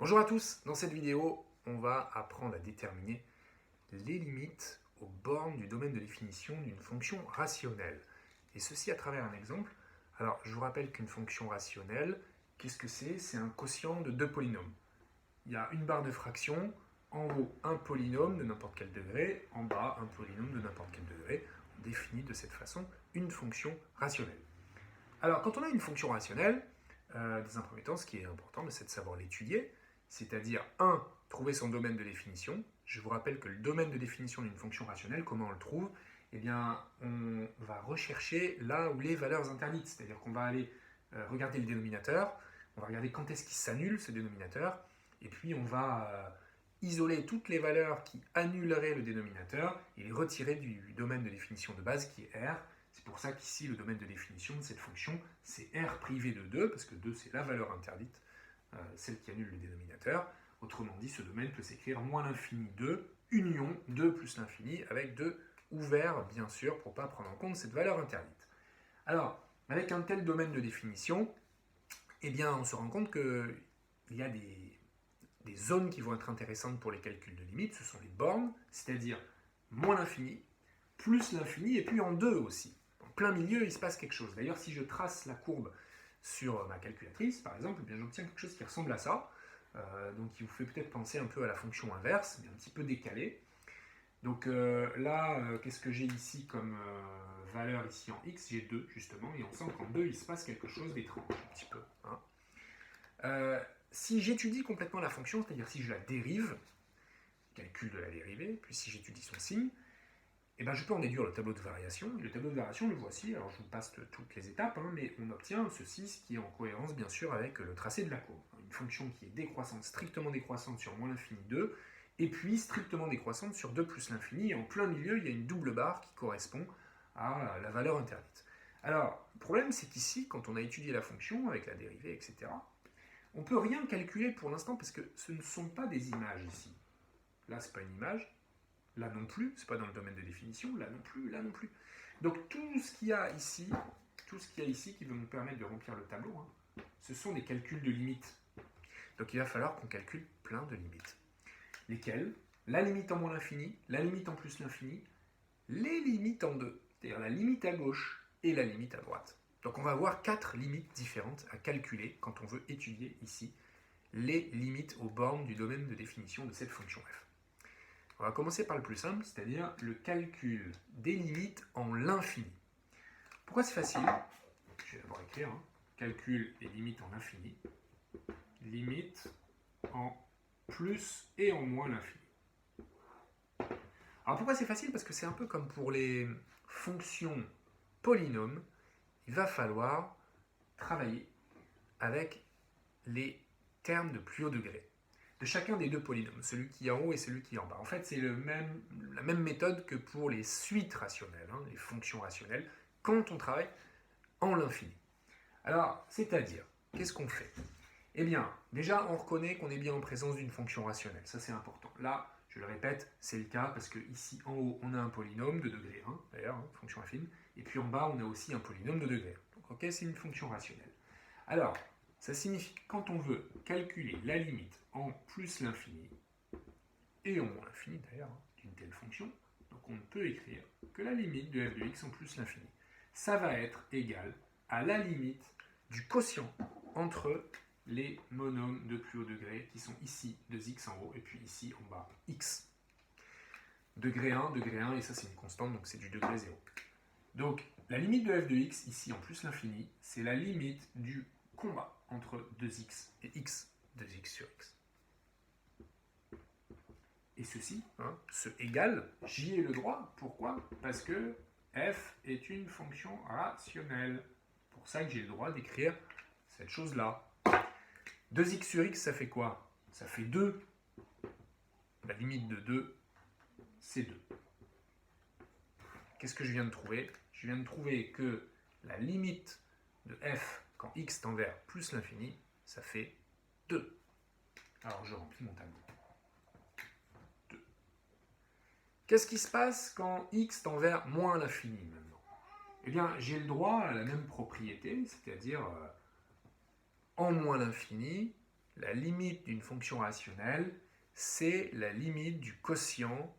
Bonjour à tous, dans cette vidéo, on va apprendre à déterminer les limites aux bornes du domaine de définition d'une fonction rationnelle. Et ceci à travers un exemple. Alors, je vous rappelle qu'une fonction rationnelle, qu'est-ce que c'est? C'est un quotient de deux polynômes. Il y a une barre de fraction, en haut un polynôme de n'importe quel degré, en bas un polynôme de n'importe quel degré. On définit de cette façon une fonction rationnelle. Alors, quand on a une fonction rationnelle, dans un premier temps, ce qui est important, c'est de savoir l'étudier, c'est-à-dire, 1, trouver son domaine de définition. Je vous rappelle que le domaine de définition d'une fonction rationnelle, comment on le trouve? Eh bien, on va rechercher là où les valeurs interdites, c'est-à-dire qu'on va aller regarder le dénominateur, on va regarder quand est-ce qu'il s'annule, ce dénominateur, et puis on va isoler toutes les valeurs qui annuleraient le dénominateur et les retirer du domaine de définition de base qui est R. C'est pour ça qu'ici, le domaine de définition de cette fonction, c'est R privé de 2, parce que 2, c'est la valeur interdite, celle qui annule le dénominateur. Autrement dit, ce domaine peut s'écrire moins l'infini 2, union 2 plus l'infini, avec 2 ouvert, bien sûr, pour ne pas prendre en compte cette valeur interdite. Alors, avec un tel domaine de définition, eh bien, on se rend compte qu'il y a des zones qui vont être intéressantes pour les calculs de limite. Ce sont les bornes, c'est-à-dire moins l'infini, plus l'infini, et puis en 2 aussi. En plein milieu, il se passe quelque chose. D'ailleurs, si je trace la courbe sur ma calculatrice, par exemple, eh bien, j'obtiens quelque chose qui ressemble à ça. Donc, il vous fait peut-être penser un peu à la fonction inverse, mais un petit peu décalée. Donc là, qu'est-ce que j'ai ici comme valeur ici en x? J'ai 2, justement, et on sent qu'en 2, il se passe quelque chose d'étrange, un petit peu. Si j'étudie complètement la fonction, c'est-à-dire si je la dérive, calcul de la dérivée, puis si j'étudie son signe, eh ben, je peux en déduire le tableau de variation. Et le tableau de variation, le voici. Alors, je vous passe toutes les étapes, mais on obtient ceci, ce qui est en cohérence, bien sûr, avec le tracé de la courbe. Une fonction qui est décroissante, strictement décroissante sur moins l'infini 2, et puis strictement décroissante sur 2 plus l'infini. Et en plein milieu, il y a une double barre qui correspond à la valeur interdite. Alors, le problème, c'est qu'ici, quand on a étudié la fonction, avec la dérivée, etc., on ne peut rien calculer pour l'instant, parce que ce ne sont pas des images ici. Là, ce n'est pas une image. Là non plus, ce n'est pas dans le domaine de définition, là non plus, là non plus. Donc tout ce qu'il y a ici, qui va nous permettre de remplir le tableau, ce sont des calculs de limites. Donc il va falloir qu'on calcule plein de limites. Lesquelles? La limite en moins l'infini, la limite en plus l'infini, les limites en 2, c'est-à-dire la limite à gauche et la limite à droite. Donc on va avoir 4 limites différentes à calculer quand on veut étudier ici les limites aux bornes du domaine de définition de cette fonction f. On va commencer par le plus simple, c'est-à-dire le calcul des limites en l'infini. Pourquoi c'est facile? Je vais d'abord écrire, calcul des limites en infini, limite en plus et en moins l'infini. Alors pourquoi c'est facile? Parce que c'est un peu comme pour les fonctions polynômes, il va falloir travailler avec les termes de plus haut degré de chacun des deux polynômes, celui qui est en haut et celui qui est en bas. En fait, c'est la même méthode que pour les suites rationnelles, les fonctions rationnelles, quand on travaille en l'infini. Alors, c'est-à-dire, qu'est-ce qu'on fait? Eh bien, déjà, on reconnaît qu'on est bien en présence d'une fonction rationnelle. Ça, c'est important. Là, je le répète, c'est le cas parce que ici, en haut, on a un polynôme de degré 1, d'ailleurs, fonction affine, et puis en bas, on a aussi un polynôme de degré 1. Donc, ok, c'est une fonction rationnelle. Alors, ça signifie que quand on veut calculer la limite en plus l'infini, et en moins l'infini d'ailleurs, d'une telle fonction, donc on ne peut écrire que la limite de f de x en plus l'infini. Ça va être égal à la limite du quotient entre les monômes de plus haut degré, qui sont ici 2x en haut, et puis ici en bas, x. Degré 1, et ça c'est une constante, donc c'est du degré 0. Donc, la limite de f de x, ici en plus l'infini, c'est la limite du combat entre 2x et x, 2x sur x. Et ceci, ce égal, j'y ai le droit. Pourquoi? Parce que f est une fonction rationnelle. C'est pour ça que j'ai le droit d'écrire cette chose-là. 2x sur x, ça fait quoi? Ça fait 2. La limite de 2, c'est 2. Qu'est-ce que je viens de trouver? Je viens de trouver que la limite de f quand x tend vers plus l'infini, ça fait 2. Alors je remplis mon tableau. 2. Qu'est-ce qui se passe quand x tend vers moins l'infini maintenant? Eh bien, j'ai le droit à la même propriété, c'est-à-dire en moins l'infini, la limite d'une fonction rationnelle, c'est la limite du quotient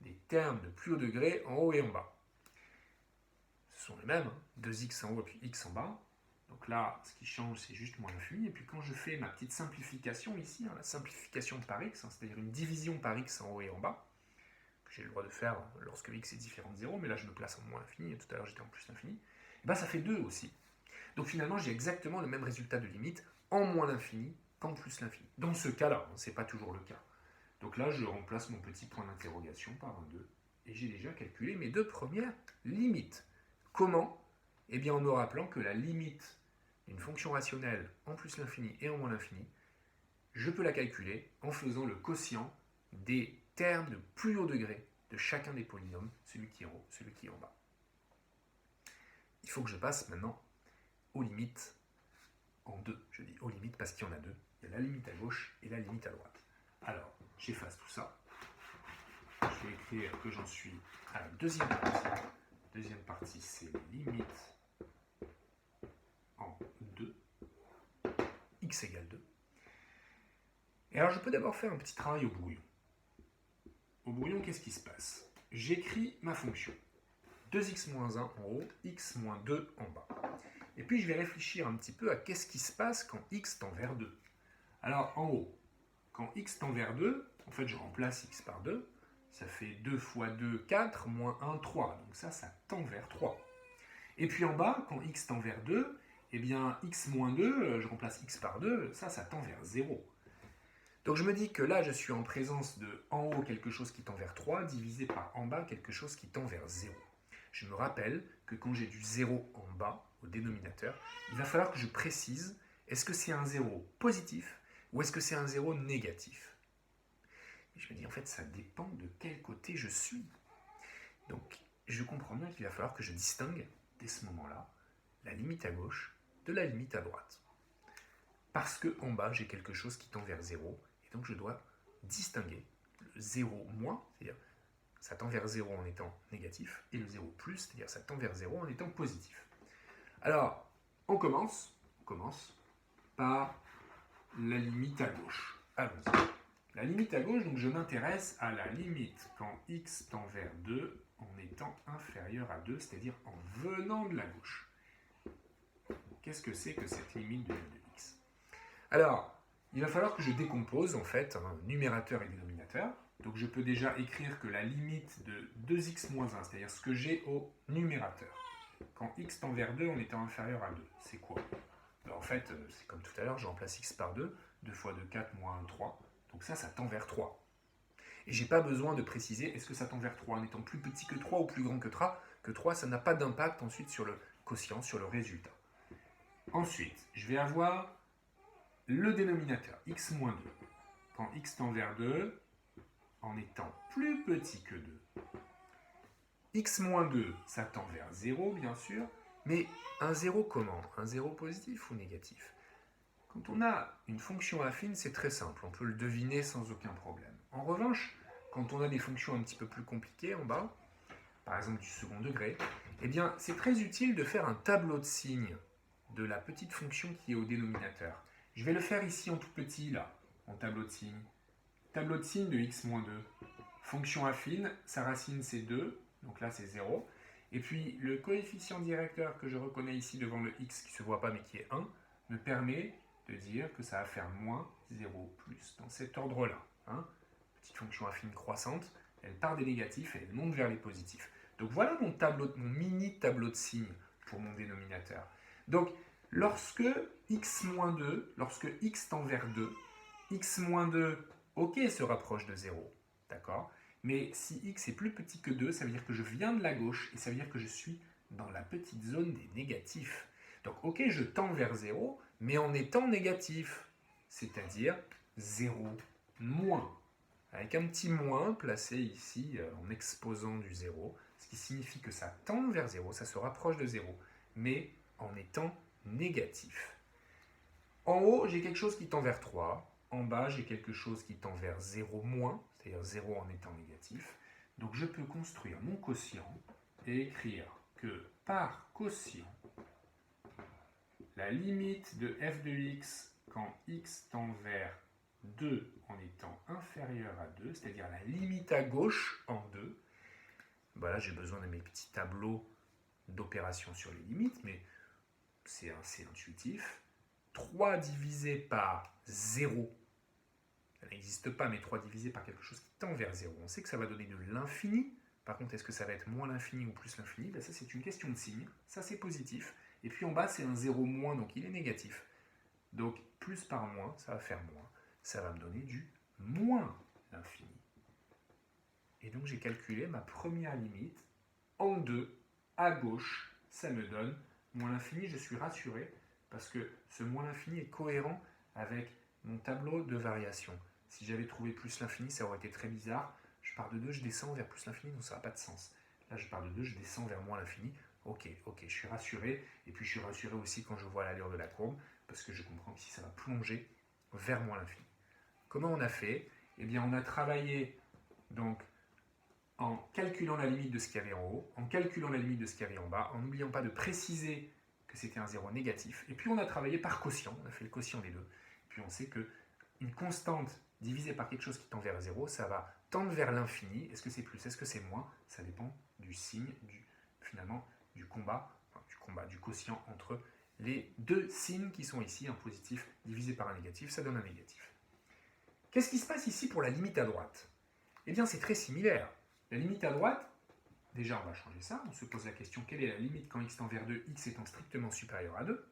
des termes de plus haut degré en haut et en bas. Ce sont les mêmes, 2x en haut et puis x en bas. Donc là, ce qui change, c'est juste moins l'infini. Et puis quand je fais ma petite simplification ici, la simplification par x, c'est-à-dire une division par x en haut et en bas, que j'ai le droit de faire lorsque x est différent de 0, mais là je me place en moins l'infini, et tout à l'heure j'étais en plus l'infini, et bien ça fait 2 aussi. Donc finalement, j'ai exactement le même résultat de limite en moins l'infini qu'en plus l'infini. Dans ce cas-là, ce n'est pas toujours le cas. Donc là, je remplace mon petit point d'interrogation par un 2, et j'ai déjà calculé mes deux premières limites. Comment? Eh bien en me rappelant que la limite d'une fonction rationnelle en plus l'infini et en moins l'infini, je peux la calculer en faisant le quotient des termes de plus haut degré de chacun des polynômes, celui qui est en haut, celui qui est en bas. Il faut que je passe maintenant aux limites en deux. Je dis aux limites parce qu'il y en a deux. Il y a la limite à gauche et la limite à droite. Alors, j'efface tout ça. Je vais écrire que j'en suis à la deuxième partie. Deuxième partie, c'est les limites en 2. X égale 2. Et alors, je peux d'abord faire un petit travail au brouillon. Au brouillon, qu'est-ce qui se passe? J'écris ma fonction. 2x-1 en haut, x-2 en bas. Et puis, je vais réfléchir un petit peu à qu'est-ce qui se passe quand x tend vers 2. Alors, en haut, quand x tend vers 2, en fait, je remplace x par 2. Ça fait 2 fois 2, 4, moins 1, 3. Donc ça tend vers 3. Et puis en bas, quand x tend vers 2, eh bien, x moins 2, je remplace x par 2, ça tend vers 0. Donc je me dis que là, je suis en présence de en haut quelque chose qui tend vers 3, divisé par en bas quelque chose qui tend vers 0. Je me rappelle que quand j'ai du 0 en bas, au dénominateur, il va falloir que je précise, est-ce que c'est un 0 positif ou est-ce que c'est un 0 négatif? Et je me dis, en fait, ça dépend de quel côté je suis. Donc, je comprends bien qu'il va falloir que je distingue, dès ce moment-là, la limite à gauche de la limite à droite. Parce qu'en bas, j'ai quelque chose qui tend vers 0, et donc je dois distinguer le 0 moins, c'est-à-dire ça tend vers 0 en étant négatif, et le 0 plus, c'est-à-dire ça tend vers 0 en étant positif. Alors, on commence par la limite à gauche. Allons-y. La limite à gauche, donc je m'intéresse à la limite quand x tend vers 2 en étant inférieur à 2, c'est-à-dire en venant de la gauche. Qu'est-ce que c'est que cette limite de f de x? Alors, il va falloir que je décompose en fait un numérateur et dénominateur. Donc je peux déjà écrire que la limite de 2x-1, c'est-à-dire ce que j'ai au numérateur, quand x tend vers 2 en étant inférieur à 2, c'est quoi? Alors, en fait, c'est comme tout à l'heure, je remplace x par 2, 2 fois 2, 4, moins 1, 3. Donc ça tend vers 3. Et je n'ai pas besoin de préciser est-ce que ça tend vers 3 en étant plus petit que 3 ou plus grand que 3, ça n'a pas d'impact ensuite sur le quotient, sur le résultat. Ensuite, je vais avoir le dénominateur, x-2. Quand x tend vers 2, en étant plus petit que 2. x-2, ça tend vers 0, bien sûr, mais un 0 comment? Un 0 positif ou négatif? Quand on a une fonction affine, c'est très simple, on peut le deviner sans aucun problème. En revanche, quand on a des fonctions un petit peu plus compliquées en bas, par exemple du second degré, eh bien, c'est très utile de faire un tableau de signes de la petite fonction qui est au dénominateur. Je vais le faire ici en tout petit, là, en tableau de signes. Tableau de signes de x-2. Fonction affine, sa racine c'est 2, donc là c'est 0. Et puis le coefficient directeur que je reconnais ici devant le x qui ne se voit pas mais qui est 1, me permet de dire que ça va faire moins 0 plus, dans cet ordre-là. Petite fonction affine croissante, elle part des négatifs et elle monte vers les positifs. Donc voilà mon mini tableau de signes pour mon dénominateur. Donc lorsque x-2, lorsque x tend vers 2, x-2, ok, se rapproche de 0, d'accord? Mais si x est plus petit que 2, ça veut dire que je viens de la gauche et ça veut dire que je suis dans la petite zone des négatifs. Donc ok, je tends vers 0, mais en étant négatif, c'est-à-dire 0 moins. Avec un petit moins placé ici en exposant du 0, ce qui signifie que ça tend vers 0, ça se rapproche de 0, mais en étant négatif. En haut, j'ai quelque chose qui tend vers 3. En bas, j'ai quelque chose qui tend vers 0 moins, c'est-à-dire 0 en étant négatif. Donc je peux construire mon quotient et écrire que par quotient, la limite de f de x quand x tend vers 2 en étant inférieur à 2, c'est-à-dire la limite à gauche en 2. Voilà, j'ai besoin de mes petits tableaux d'opérations sur les limites, mais c'est assez intuitif. 3 divisé par 0, ça n'existe pas, mais 3 divisé par quelque chose qui tend vers 0. On sait que ça va donner de l'infini. Par contre, est-ce que ça va être moins l'infini ou plus l'infini? Ça, c'est une question de signe. Ça, c'est positif. Et puis en bas, c'est un 0 moins, donc il est négatif. Donc, plus par moins, ça va faire moins. Ça va me donner du moins l'infini. Et donc, j'ai calculé ma première limite en 2 à gauche. Ça me donne moins l'infini. Je suis rassuré parce que ce moins l'infini est cohérent avec mon tableau de variation. Si j'avais trouvé plus l'infini, ça aurait été très bizarre. Je pars de 2, je descends vers plus l'infini, donc ça n'a pas de sens. Là, je pars de 2, je descends vers moins l'infini. Ok, je suis rassuré. Et puis, je suis rassuré aussi quand je vois l'allure de la courbe, parce que je comprends qu'ici, ça va plonger vers moins l'infini. Comment on a fait? Eh bien, on a travaillé donc en calculant la limite de ce qu'il y avait en haut, en calculant la limite de ce qu'il y avait en bas, en n'oubliant pas de préciser que c'était un zéro négatif. Et puis, on a travaillé par quotient. On a fait le quotient des deux. Et puis, on sait qu'une constante divisée par quelque chose qui tend vers 0, ça va tendre vers l'infini. Est-ce que c'est plus? Est-ce que c'est moins? Ça dépend du signe, finalement, du quotient entre les deux signes qui sont ici. Un positif divisé par un négatif, ça donne un négatif. Qu'est-ce qui se passe ici pour la limite à droite? Eh bien, c'est très similaire. La limite à droite, déjà, on va changer ça. On se pose la question, quelle est la limite quand x tend vers 2, x étant strictement supérieur à 2?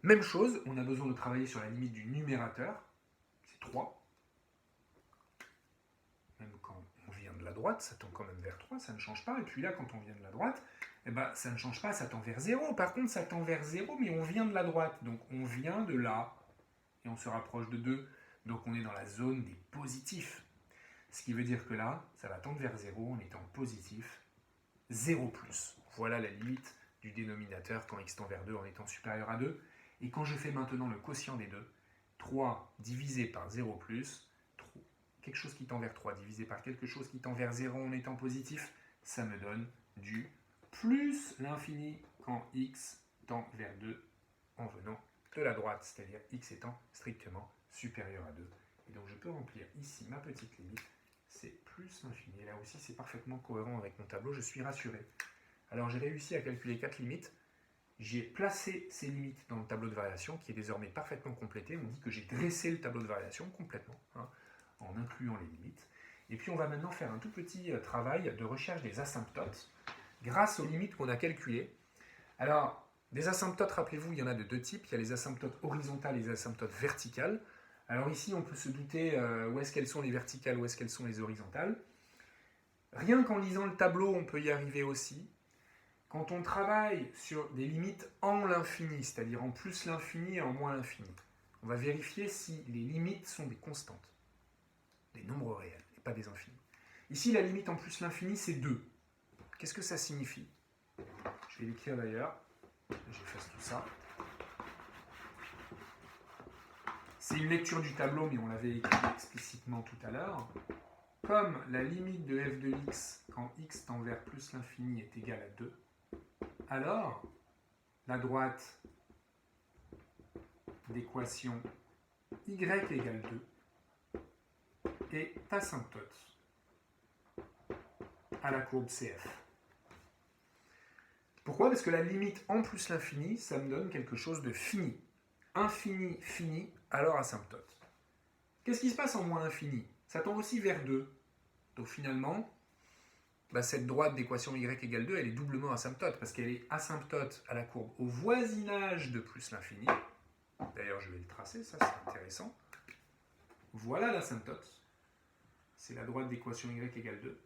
Même chose, on a besoin de travailler sur la limite du numérateur. C'est 3. Même quand on vient de la droite, ça tend quand même vers 3, ça ne change pas. Et puis là, quand on vient de la droite, eh ben, ça ne change pas, ça tend vers 0. Par contre, ça tend vers 0, mais on vient de la droite. Donc, on vient de là, et on se rapproche de 2. Donc, on est dans la zone des positifs. Ce qui veut dire que là, ça va tendre vers 0 en étant positif, 0 plus. Voilà la limite du dénominateur quand x tend vers 2 en étant supérieur à 2. Et quand je fais maintenant le quotient des deux, 3 divisé par 0 plus, quelque chose qui tend vers 3 divisé par quelque chose qui tend vers 0 en étant positif, ça me donne du plus l'infini quand x tend vers 2 en venant de la droite, c'est-à-dire x étant strictement supérieur à 2. Et donc je peux remplir ici ma petite limite, c'est plus l'infini. Et là aussi c'est parfaitement cohérent avec mon tableau, je suis rassuré. Alors j'ai réussi à calculer 4 limites. J'ai placé ces limites dans le tableau de variation qui est désormais parfaitement complété. On dit que j'ai dressé le tableau de variation complètement, en incluant les limites. Et puis on va maintenant faire un tout petit travail de recherche des asymptotes grâce aux limites qu'on a calculées. Alors, des asymptotes, rappelez-vous, il y en a de deux types. Il y a les asymptotes horizontales et les asymptotes verticales. Alors ici, on peut se douter où est-ce qu'elles sont les verticales, où est-ce qu'elles sont les horizontales. Rien qu'en lisant le tableau, on peut y arriver aussi. Quand on travaille sur des limites en l'infini, c'est-à-dire en plus l'infini et en moins l'infini, on va vérifier si les limites sont des constantes, des nombres réels, et pas des infinis. Ici, la limite en plus l'infini, c'est 2. Qu'est-ce que ça signifie? Je vais l'écrire d'ailleurs. J'efface tout ça. C'est une lecture du tableau, mais on l'avait écrit explicitement tout à l'heure. Comme la limite de f de x quand x tend vers plus l'infini est égale à 2, alors la droite d'équation y égale 2 est asymptote à la courbe CF. Pourquoi? Parce que la limite en plus l'infini, ça me donne quelque chose de fini. Infini, fini, alors asymptote. Qu'est-ce qui se passe en moins l'infini? Ça tend aussi vers 2. Donc finalement, cette droite d'équation y égale 2, elle est doublement asymptote, parce qu'elle est asymptote à la courbe au voisinage de plus l'infini. D'ailleurs, je vais le tracer, ça c'est intéressant. Voilà l'asymptote. C'est la droite d'équation y égale 2.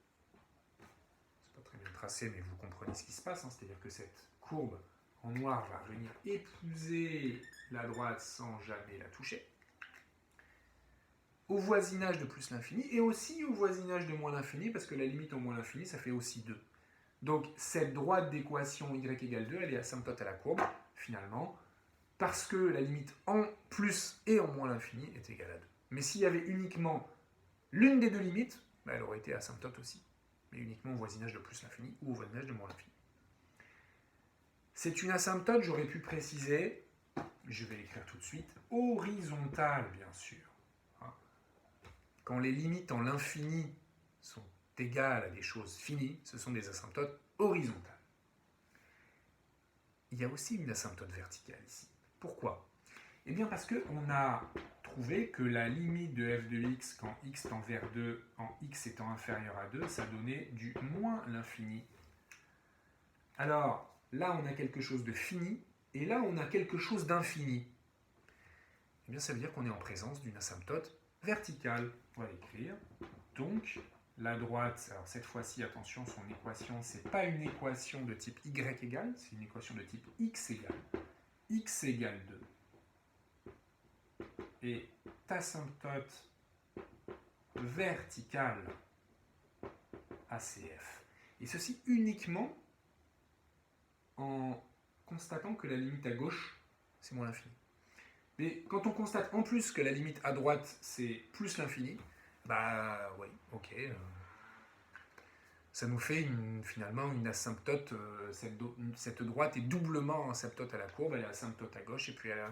C'est pas très bien tracé, mais vous comprenez ce qui se passe. C'est-à-dire que cette courbe en noir va venir épouser la droite sans jamais la toucher. Au voisinage de plus l'infini et aussi au voisinage de moins l'infini, parce que la limite en moins l'infini, ça fait aussi 2. Donc cette droite d'équation y égale 2, elle est asymptote à la courbe, finalement, parce que la limite en plus et en moins l'infini est égale à 2. Mais s'il y avait uniquement l'une des deux limites, elle aurait été asymptote aussi, mais uniquement au voisinage de plus l'infini ou au voisinage de moins l'infini. C'est une asymptote, j'aurais pu préciser, je vais l'écrire tout de suite, horizontale bien sûr. Hein. Quand les limites en l'infini sont égales à des choses finies, ce sont des asymptotes horizontales. Il y a aussi une asymptote verticale ici. Pourquoi? Eh bien parce qu'on a trouvé que la limite de f de x quand x tend vers 2, en x étant inférieur à 2, ça donnait du moins l'infini. Alors là on a quelque chose de fini, et là on a quelque chose d'infini. Eh bien ça veut dire qu'on est en présence d'une asymptote verticale. On va l'écrire. Donc la droite, alors cette fois-ci, attention, son équation, ce n'est pas une équation de type y égale, c'est une équation de type x égale. X égale 2. Et asymptote verticale ACF. Et ceci uniquement en constatant que la limite à gauche, c'est moins l'infini. Mais quand on constate en plus que la limite à droite, c'est plus l'infini, bah oui, ok. Ça nous fait finalement une asymptote, cette droite est doublement asymptote à la courbe, elle est asymptote à gauche et puis elle est